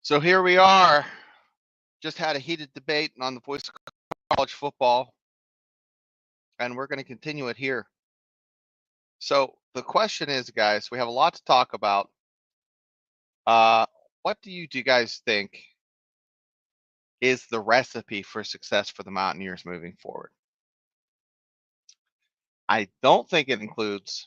So here we are. Just had a heated debate on the voice of college football, and we're going to continue it here. So the question is, guys, we have a lot to talk about. What do you guys think is the recipe for success for the Mountaineers moving forward? I don't think it includes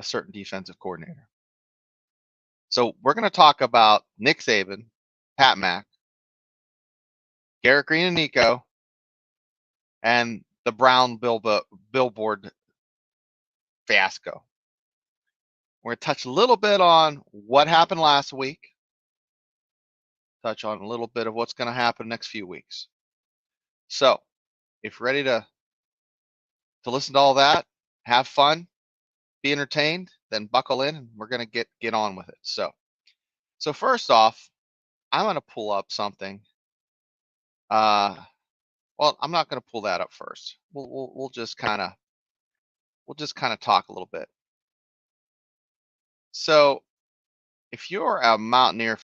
a certain defensive coordinator. So we're going to talk about Nick Saban, Pat Mack, Garrett Green and NICCO, and the Brown billboard fiasco. We're going to touch a little bit on what happened last week, touch on a little bit of what's going to happen next few weeks. So if you're ready to listen to all that, have fun, be entertained, then buckle in and we're going to get on with it. So first off, I'm going to pull up something. Well, I'm not going to pull that up first. We'll just kind of talk a little bit. So if you're a Mountaineer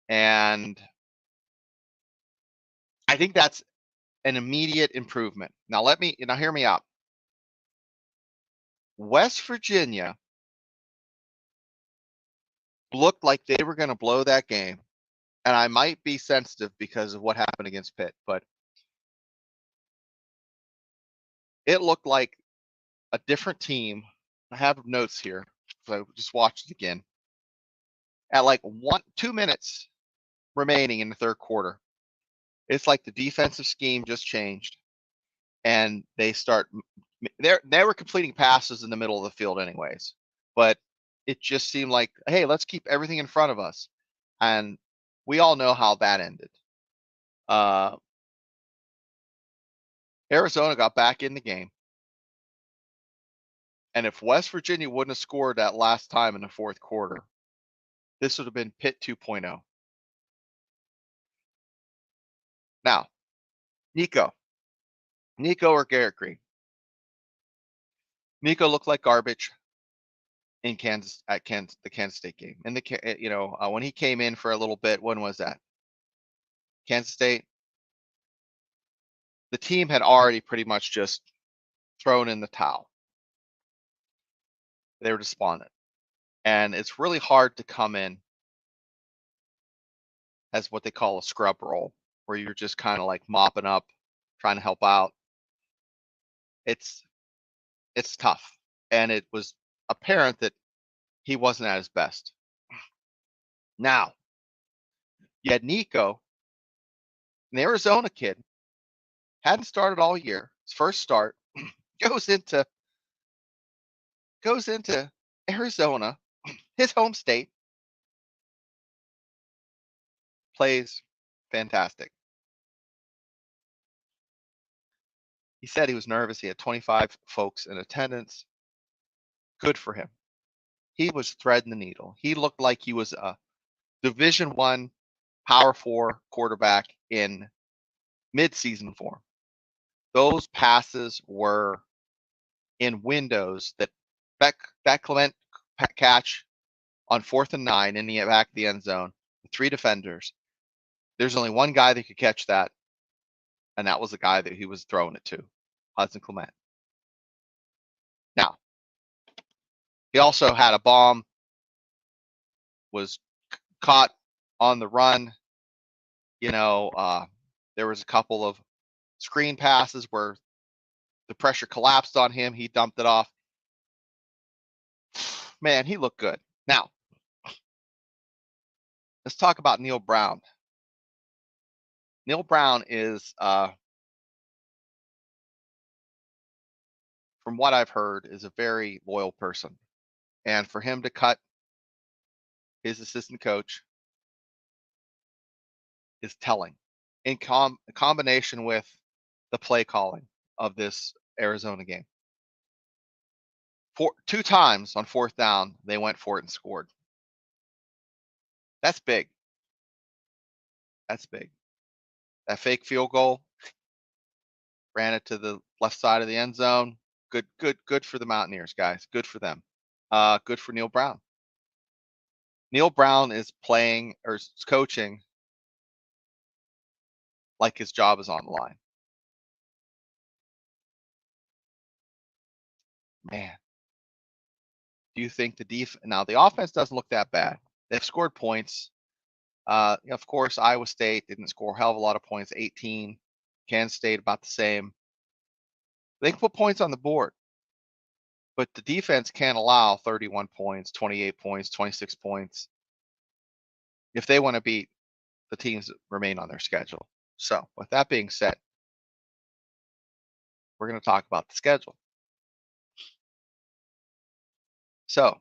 and I think that's an immediate improvement. Now hear me out. West Virginia looked like they were going to blow that game, and I might be sensitive because of what happened against Pitt, but it looked like a different team. I have notes here, so I just watched it again. At like 2 minutes remaining in the third quarter, it's like the defensive scheme just changed, and they start They were completing passes in the middle of the field anyways, but it just seemed like, hey, let's keep everything in front of us, and we all know how that ended. Uh, Arizona got back in the game, and if West Virginia wouldn't have scored that last time in the fourth quarter, this would have been Pitt 2.0. Now, NICCO or Garrett Green. NICCO looked like garbage in the Kansas State game. And when he came in for a little bit, when was that? Kansas State. The team had already pretty much just thrown in the towel. They were despondent, and it's really hard to come in as what they call a scrub role, where you're just kind of like mopping up, trying to help out. It's tough, and it was apparent that he wasn't at his best. Now, you had NICCO, an Arizona kid, hadn't started all year. His first start, goes into Arizona, his home state, plays fantastic. He said he was nervous. He had 25 folks in attendance. Good for him. He was threading the needle. He looked like he was a Division I Power 4 quarterback in mid-season form. Those passes were in windows that Clement catch on 4th and 9 in the back of the end zone with 3 defenders. There's only one guy that could catch that, and that was the guy that he was throwing it to, Hudson Clement. Now, he also had a bomb, was caught on the run. There was a couple of screen passes where the pressure collapsed on him. He dumped it off. Man, he looked good. Now, let's talk about Neil Brown. Neil Brown is, from what I've heard, is a very loyal person. And for him to cut his assistant coach is telling, in combination with the play calling of this Arizona game. 2 times on 4th down, they went for it and scored. That's big. That's big. That fake field goal, ran it to the left side of the end zone. Good for the Mountaineers, guys. Good for them. Good for Neil Brown. Neil Brown is playing or coaching like his job is on the line. Man, do you think now the offense doesn't look that bad. They've scored points. Of course, Iowa State didn't score a hell of a lot of points, 18. Kansas State about the same. They can put points on the board, but the defense can't allow 31 points, 28 points, 26 points if they want to beat the teams that remain on their schedule. So with that being said, we're going to talk about the schedule. So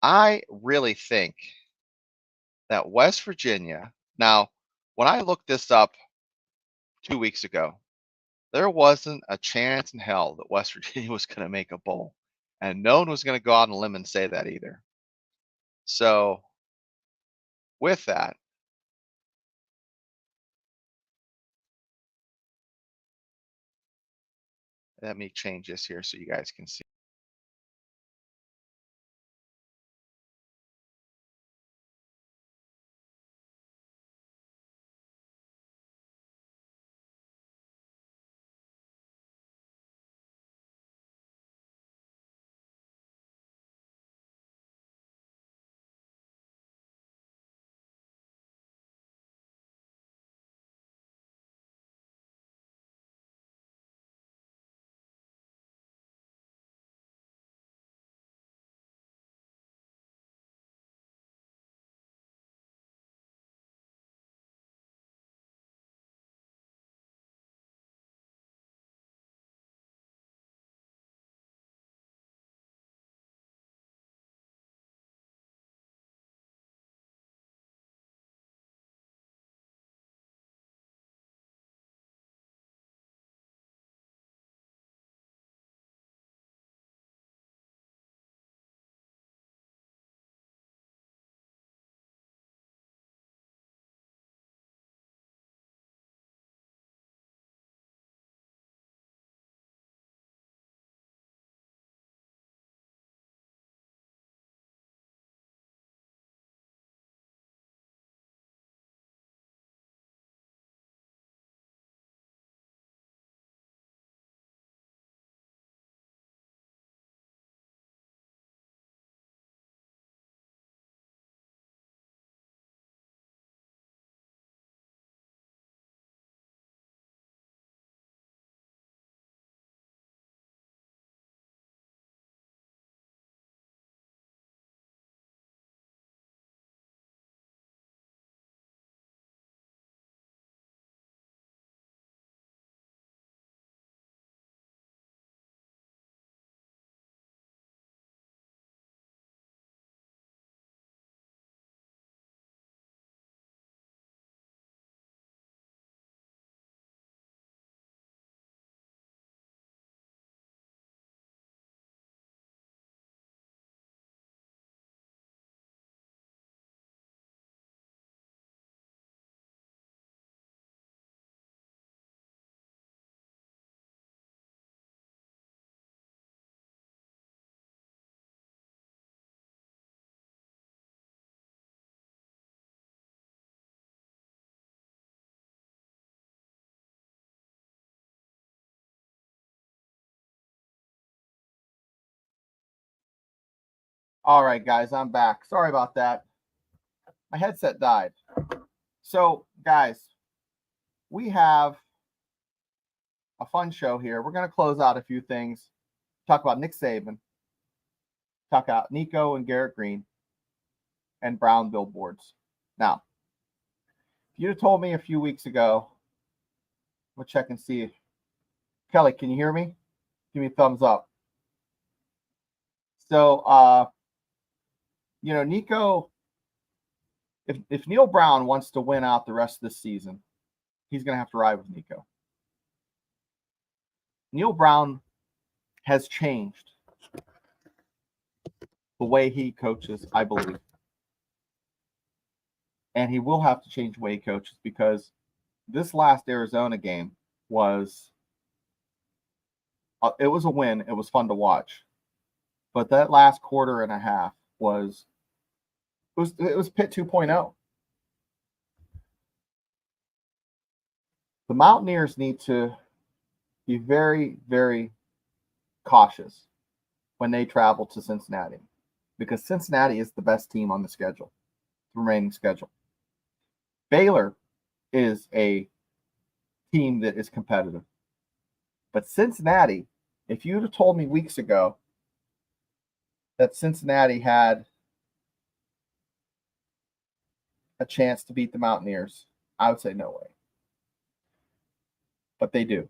I really think that West Virginia, now, when I looked this up 2 weeks ago, there wasn't a chance in hell that West Virginia was going to make a bowl. And no one was going to go out on a limb and say that either. So with that, let me change this here so you guys can see. All right, guys, I'm back. Sorry about that. My headset died. So, guys, we have a fun show here. We're going to close out a few things, talk about Nick Saban, talk about NICCO and Garrett Green, and Brown billboards. Now, if you'd have told me a few weeks ago, we'll check and see. Kelly, can you hear me? Give me a thumbs up. So, NICCO, if Neil Brown wants to win out the rest of this season, he's going to have to ride with NICCO. Neil Brown has changed the way he coaches, I believe. And he will have to change the way he coaches because this last Arizona game was it was a win. It was fun to watch. But that last quarter and a half was Pitt 2.0. The Mountaineers need to be very, very cautious when they travel to Cincinnati because Cincinnati is the best team on the schedule, the remaining schedule. Baylor is a team that is competitive. But Cincinnati, if you'd have told me weeks ago that Cincinnati had a chance to beat the Mountaineers, I would say no way. But they do.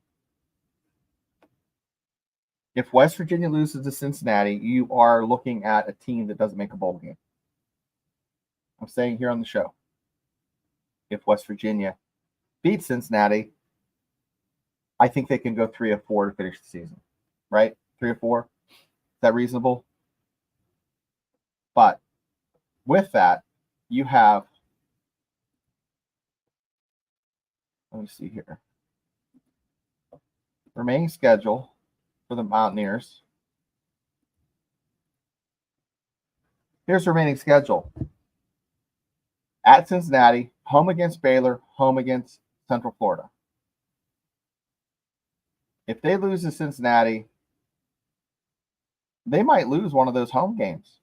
If West Virginia loses to Cincinnati, you are looking at a team that doesn't make a bowl game. I'm saying here on the show. If West Virginia beats Cincinnati, I think they can go 3-4 to finish the season. Right? 3-4. Is that reasonable? But with that, you have, let me see here. Remaining schedule for the Mountaineers. Here's the remaining schedule. At Cincinnati, home against Baylor, home against Central Florida. If they lose to Cincinnati, they might lose one of those home games.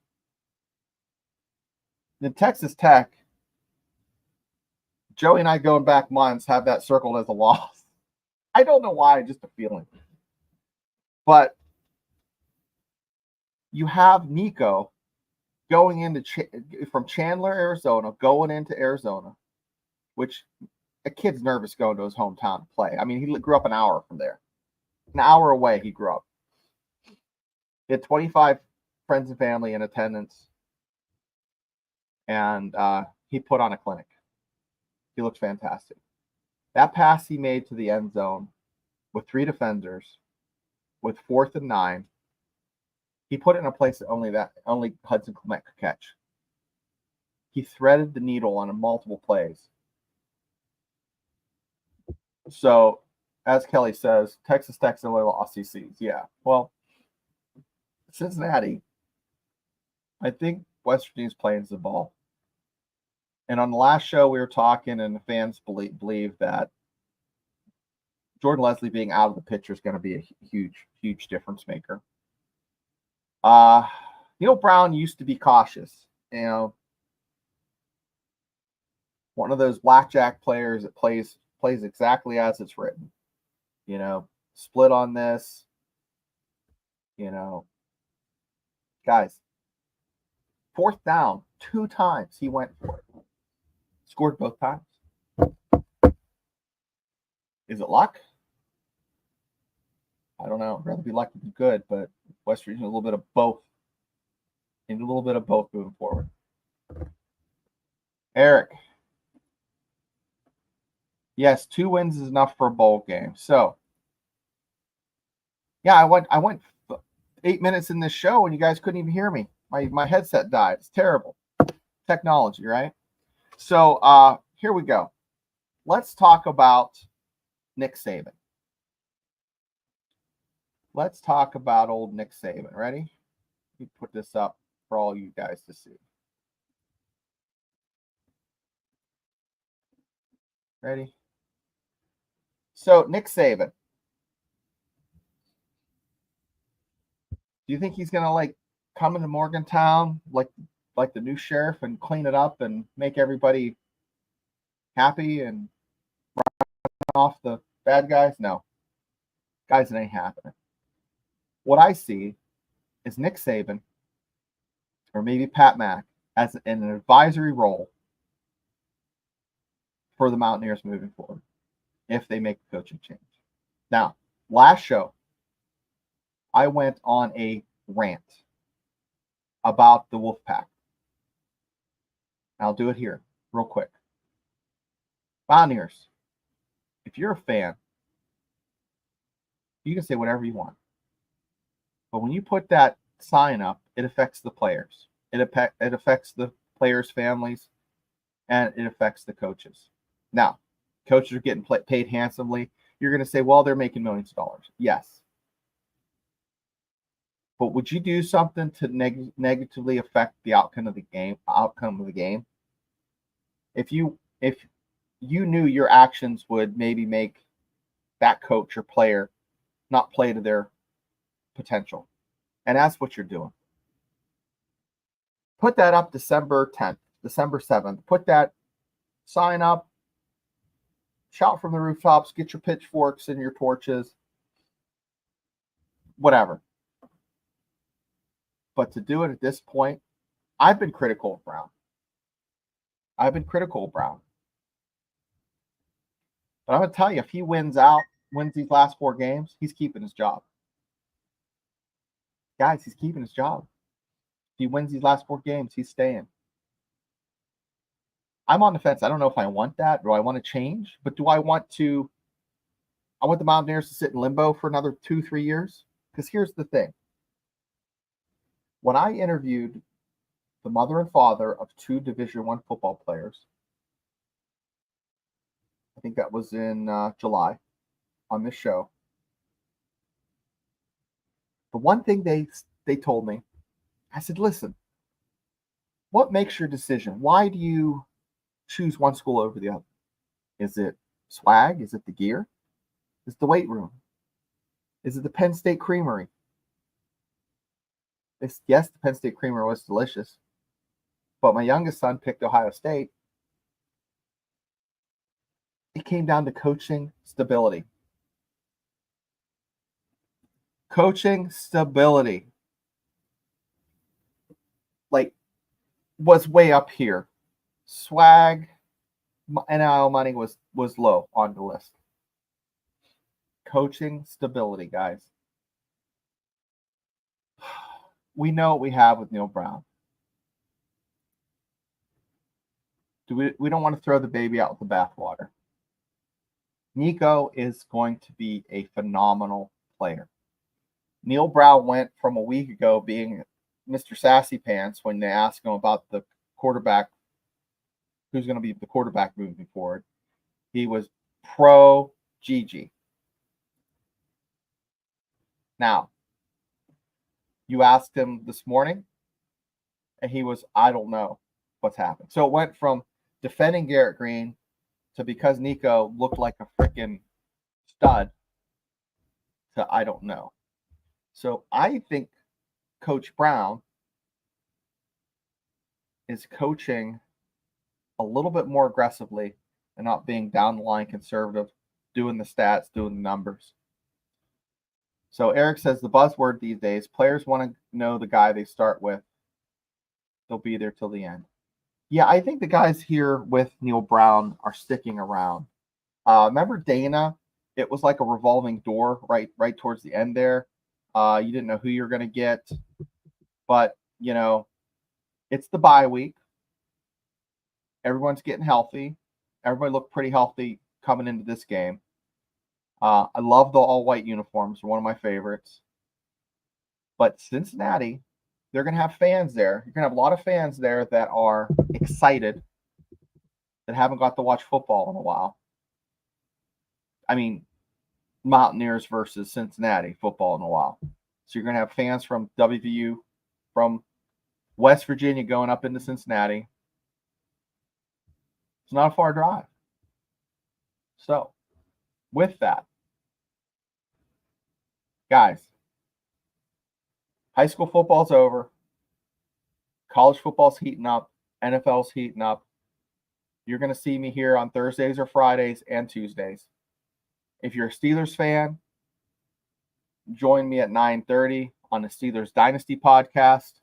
Then Texas Tech, Joey and I going back months have that circled as a loss. I don't know why, just a feeling. But you have NICCO going into from Chandler, Arizona, going into Arizona, which a kid's nervous going to his hometown to play. I mean, he grew up an hour from there. An hour away, he grew up. He had 25 friends and family in attendance, and he put on a clinic. He looked fantastic. That pass he made to the end zone with 3 defenders, with 4th and 9, he put it in a place that only Hudson Clement could catch. He threaded the needle on multiple plays. So, as Kelly says, Texas Tech's only lost CCs. Yeah. Well, Cincinnati, I think West Virginia's playing the ball. And on the last show, we were talking, and the fans believe that Jordan LESLEY being out of the picture is going to be a huge, huge difference maker. Neil Brown used to be cautious. You know, one of those blackjack players that plays exactly as it's written. You know, split on this. You know, guys, 4th down, 2 times he went for it. Scored both times. Is it luck? I don't know. I'd rather be lucky than good, but West Virginia, a little bit of both. And a little bit of both moving forward. Eric. Yes, 2 wins is enough for a bowl game. So, yeah, I went 8 minutes in this show and you guys couldn't even hear me. My headset died. It's terrible. Technology, right? So, here we go. Let's talk about Nick Saban. Let's talk about old Nick Saban. Ready? Let me put this up for all you guys to see. Ready? So, Nick Saban. Do you think he's going to, come into Morgantown like the new sheriff and clean it up and make everybody happy and run off the bad guys? No. Guys, it ain't happening. What I see is Nick Saban or maybe Pat Mack as in an advisory role for the Mountaineers moving forward if they make a coaching change. Now, last show, I went on a rant about the Wolfpack. I'll do it here real quick. Mountaineers, if you're a fan, you can say whatever you want. But when you put that sign up, it affects the players. It affects the players' families, and it affects the coaches. Now, coaches are getting paid handsomely. You're going to say, well, they're making millions of dollars. Yes. But would you do something to negatively affect the outcome of the game? If you knew your actions would maybe make that coach or player not play to their potential, and that's what you're doing. Put that up December 10th, December 7th. Put that sign up. Shout from the rooftops. Get your pitchforks and your torches. Whatever. But to do it at this point, I've been critical of Brown. But I'm going to tell you, if he wins these last 4 games, he's keeping his job. Guys, he's keeping his job. If he wins these last 4 games, he's staying. I'm on the fence. I don't know if I want that. Do I want to change? But I want the Mountaineers to sit in limbo for another 2-3 years. Because here's the thing. When I interviewed the mother and father of 2 Division I football players, I think that was in July on this show, the one thing they told me, I said, listen, what makes your decision? Why do you choose one school over the other? Is it swag? Is it the gear? Is it the weight room? Is it the Penn State Creamery? Yes, the Penn State Creamery was delicious, but my youngest son picked Ohio State. It came down to coaching stability. Coaching stability. Like, was way up here. Swag, NIL money was low on the list. Coaching stability, guys. We know what we have with Neil Brown. We don't want to throw the baby out with the bathwater. NICCO is going to be a phenomenal player. Neil Brown went from a week ago being Mr. Sassy Pants when they asked him about the quarterback, who's going to be the quarterback moving forward. He was pro Gigi. Now, you asked him this morning, and he was, I don't know what's happened. So it went from defending Garrett Green to because NICCO looked like a freaking stud to I don't know. So I think Coach Brown is coaching a little bit more aggressively and not being down the line conservative, doing the stats, doing the numbers. So Eric says the buzzword these days, players want to know the guy they start with. They'll be there till the end. Yeah, I think the guys here with Neil Brown are sticking around. Remember Dana? It was like a revolving door right towards the end there. You didn't know who you're going to get. But, it's the bye week. Everyone's getting healthy. Everybody looked pretty healthy coming into this game. I love the all-white uniforms. They're one of my favorites. But Cincinnati, they're going to have fans there. You're going to have a lot of fans there that are excited, that haven't got to watch football in a while. I mean, Mountaineers versus Cincinnati football in a while. So you're going to have fans from WVU, from West Virginia going up into Cincinnati. It's not a far drive. So, with that, guys, high school football's over. college football's heating up, NFL's heating up. You're going to see me here on Thursdays or Fridays and Tuesdays. If you're a Steelers fan, join me at 9:30 on the Steelers Dynasty podcast.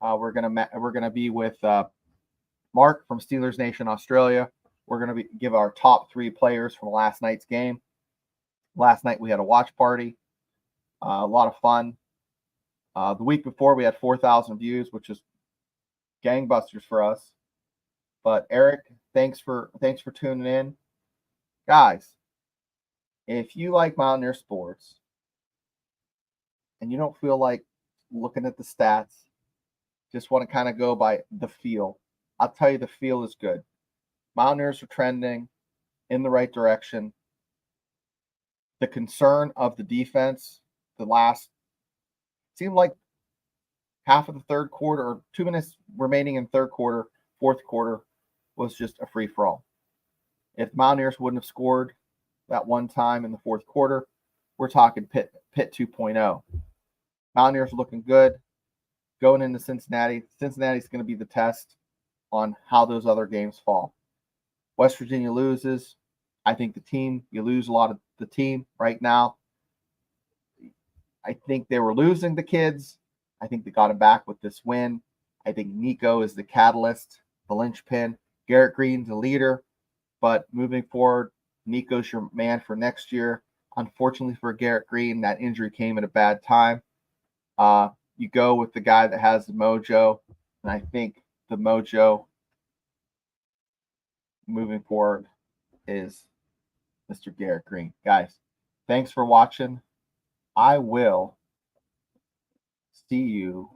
We're gonna be with Mark from Steelers Nation Australia. We're gonna give our top 3 players from last night's game. Last night we had a watch party, a lot of fun. The week before we had 4,000 views, which is gangbusters for us. But Eric, thanks for tuning in, guys. If you like Mountaineer sports and you don't feel like looking at the stats, just want to kind of go by the feel, I'll tell you the feel is good. Mountaineers are trending in the right direction. The concern of the defense, seemed like half of the third quarter or 2 minutes remaining in third quarter, fourth quarter was just a free-for-all. If Mountaineers wouldn't have scored that one time in the fourth quarter, we're talking Pitt 2.0. Mountaineers are looking good. Going into Cincinnati, Cincinnati's going to be the test on how those other games fall. West Virginia loses. I think you lose a lot of the team right now. I think they were losing the kids. I think they got them back with this win. I think NICCO is the catalyst, the linchpin. Garrett Green's the leader, but moving forward, NICCO's your man for next year. Unfortunately for Garrett Green, that injury came at a bad time. You go with the guy that has the mojo, and I think the mojo moving forward is Mr. Garrett Green. Guys, thanks for watching. I will see you